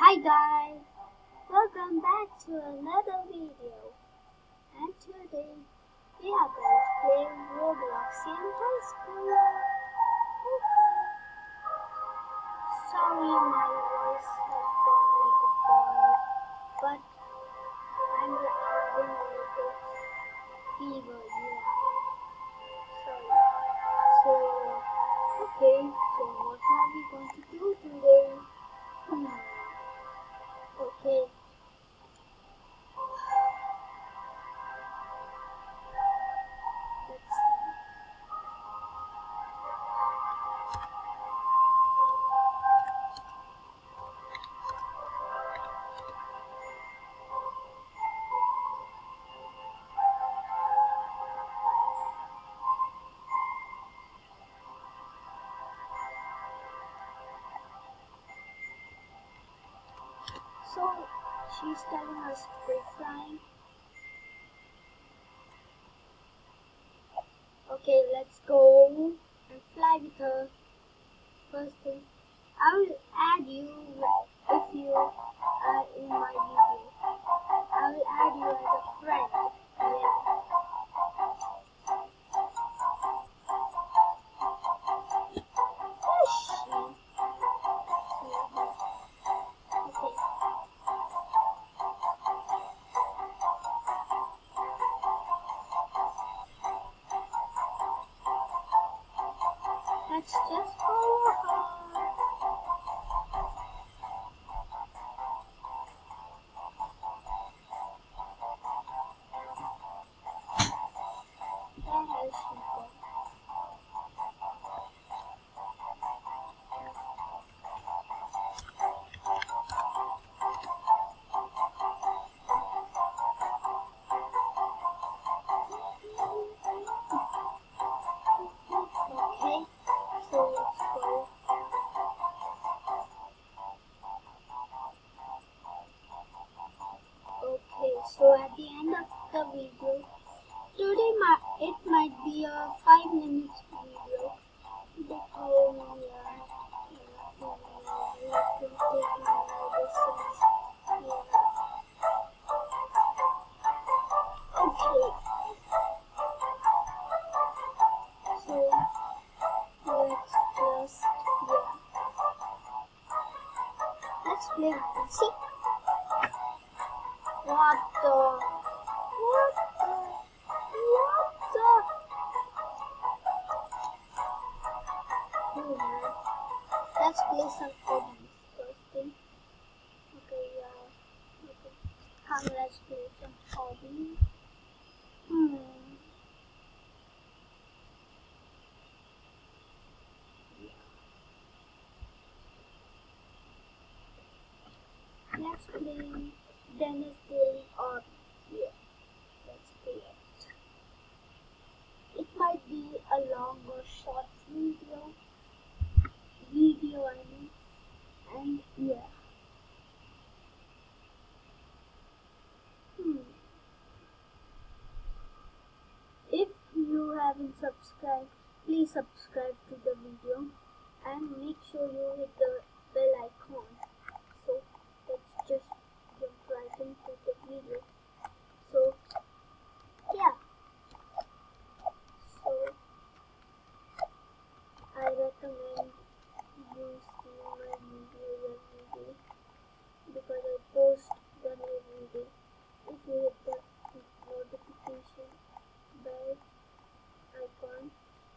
Hi guys, welcome back to another video, and today we are going to play Roblox in high school. Okay. Sorry my voice has gone like a boy, but I'm having a little fever, Sorry. So, okay, so what are we going to do today? Okay. Let's see. So she's telling us free flying. Okay, let's go and fly with her. First thing, I will add you if you are in my video. I will add you as a friend. Yeah. Okay. Let's just follow her. There she goes. Okay, so let's go. Okay, so at the end of the video, today it might be a 5 minute video because let me take my medicines. Okay, so let's just let's play. See what the what the oh man. Let's play some hobbies first thing. Okay, okay. Come, let's play some hobbies. Let's play Dennis Daily or yeah. Let's play it. It might be a long or short video. I mean, and yeah. If you haven't subscribed, please subscribe to the video and make sure you hit the bell icon. So let's just jump right into the video. So yeah. So I recommend you see my videos every day because I post them every day. If you hit the notification bell icon,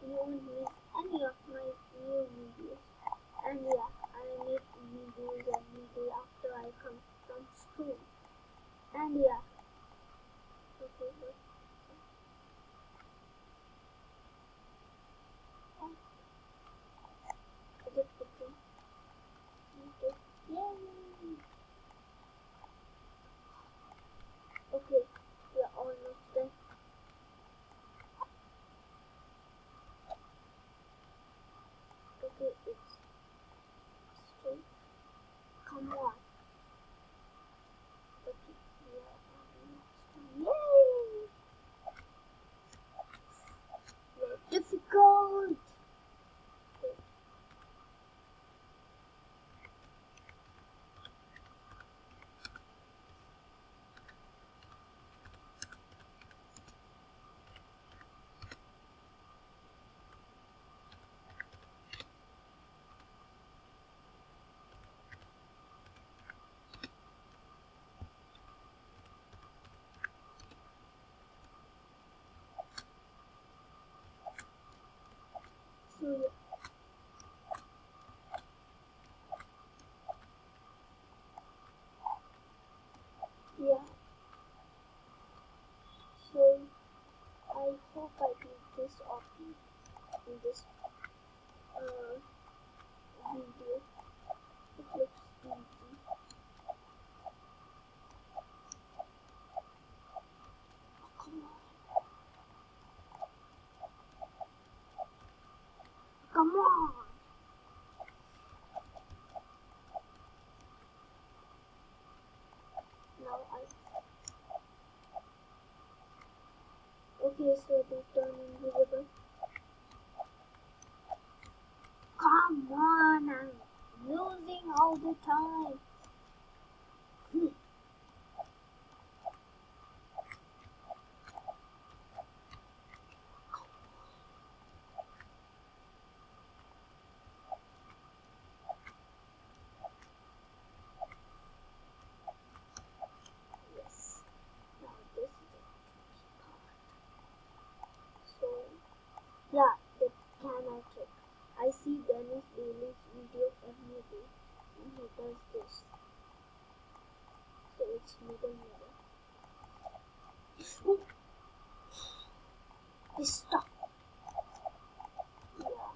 you won't miss any of my new videos. And yeah, I make videos in this video. It looks easy. Come on. Come on. Now okay, so they turn invisible. Come on, I'm losing all the time. Yes. Now this is the part. So yeah, the camera trick. I see Dennis Bailey's video every day and he does this. So it's middle mirror. Ooh. It's stuck. Yeah.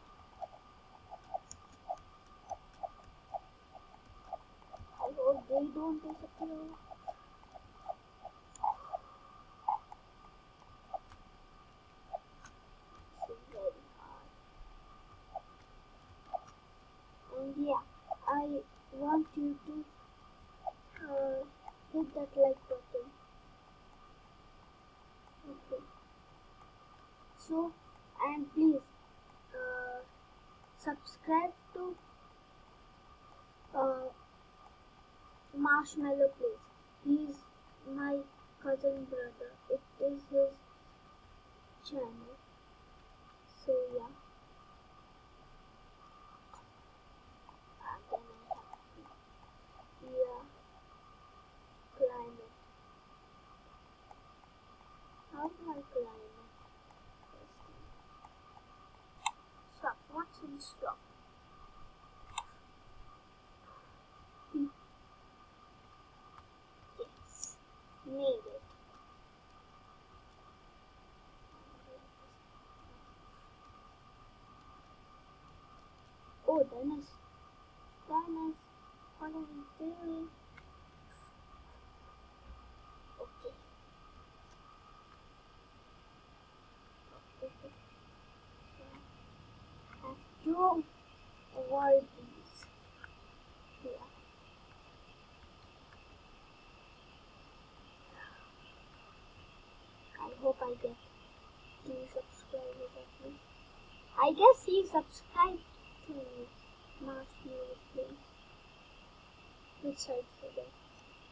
I hope they don't disappear. It's very hard. And yeah, I want you to hit that like button. Okay. So, and please subscribe to Marshmallow Plays. He's my cousin brother. It is his channel. So yeah. And then I have to climb it. How do I climb it? Stop. What's in stop? Yes. Made it. Oh, Dennis. Dennis, what are you doing? Okay. Okay. I have to avoid these. Yeah. I hope I get 2 subscribers at least. I guess he subscribed to Marshmallow Plays. Which side should I?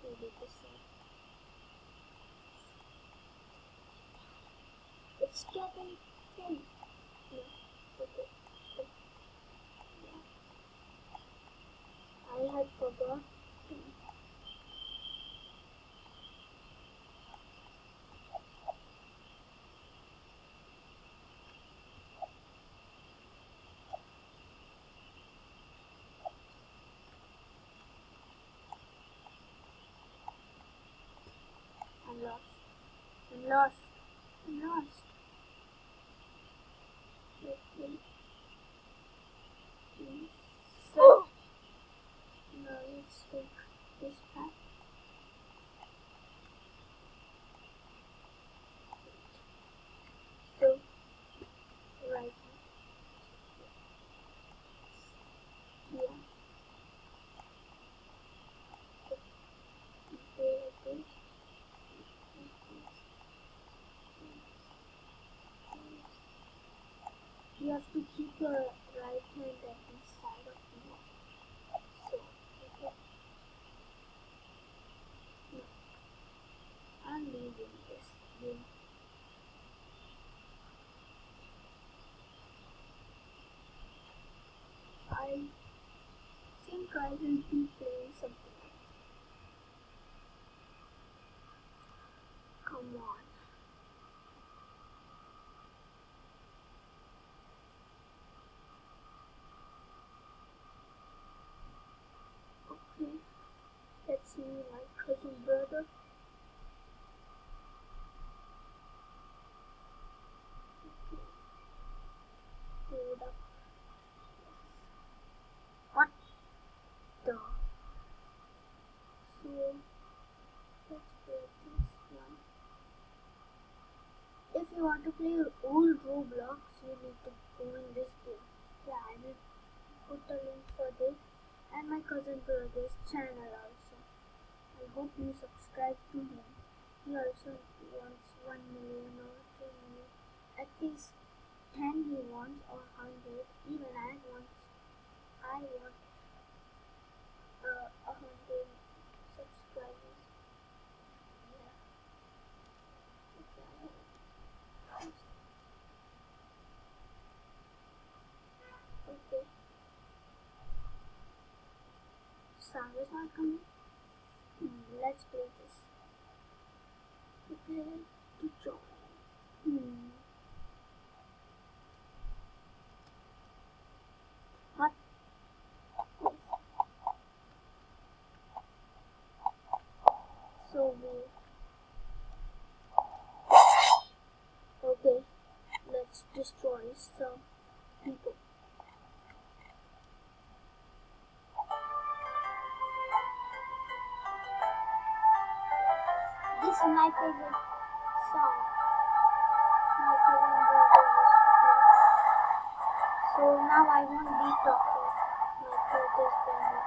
Maybe this side. It's getting thin. No. Okay. Yeah. I had forgotten. I'm lost. I'm lost. I'm lost. Okay. So, now let's take this path. So, right here. Okay. You have to keep your right hand at the side of the wall. So, okay. No, I'm leaving this game. I think I will be playing something else. Come on. Okay. Let's see my cousin brother. Okay. cousin brother's channel also. I hope you subscribe to him. He also wants 1 million or 2 million. At least 10 he wants or 100. Even I want 100 subscribers. Yeah. Okay. Sound is not coming. Let's play this. Prepare to join. What? So we. Okay. Let's destroy some people. This is my favorite song. My cousin brother used to play. So now I won't be talking. My throat is burning.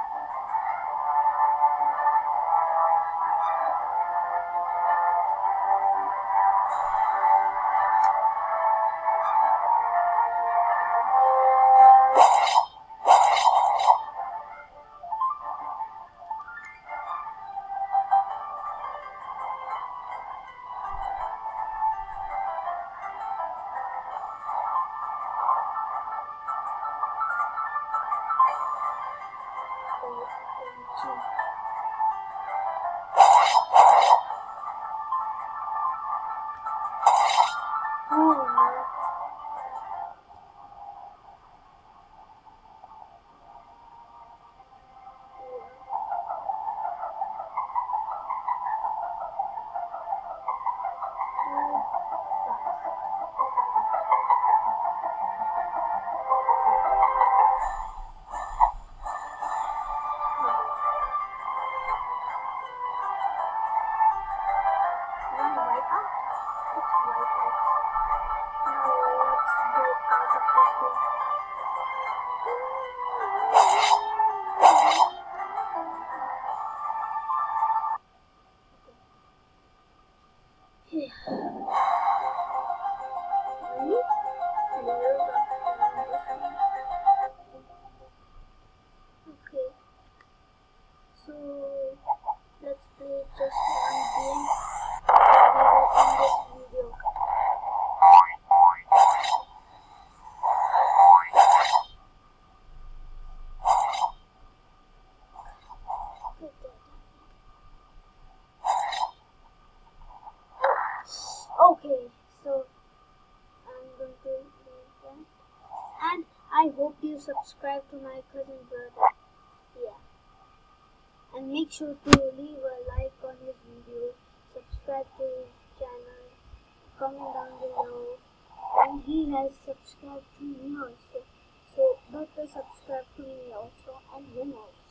Okay, so let's play just one game and we will end this video. Okay, so I'm going to leave that. And I hope you subscribe to my cousin brother. Yeah. And make sure to leave a like on his video, subscribe to his channel, comment down below. And he has subscribed to me also. So better subscribe to me also and him also.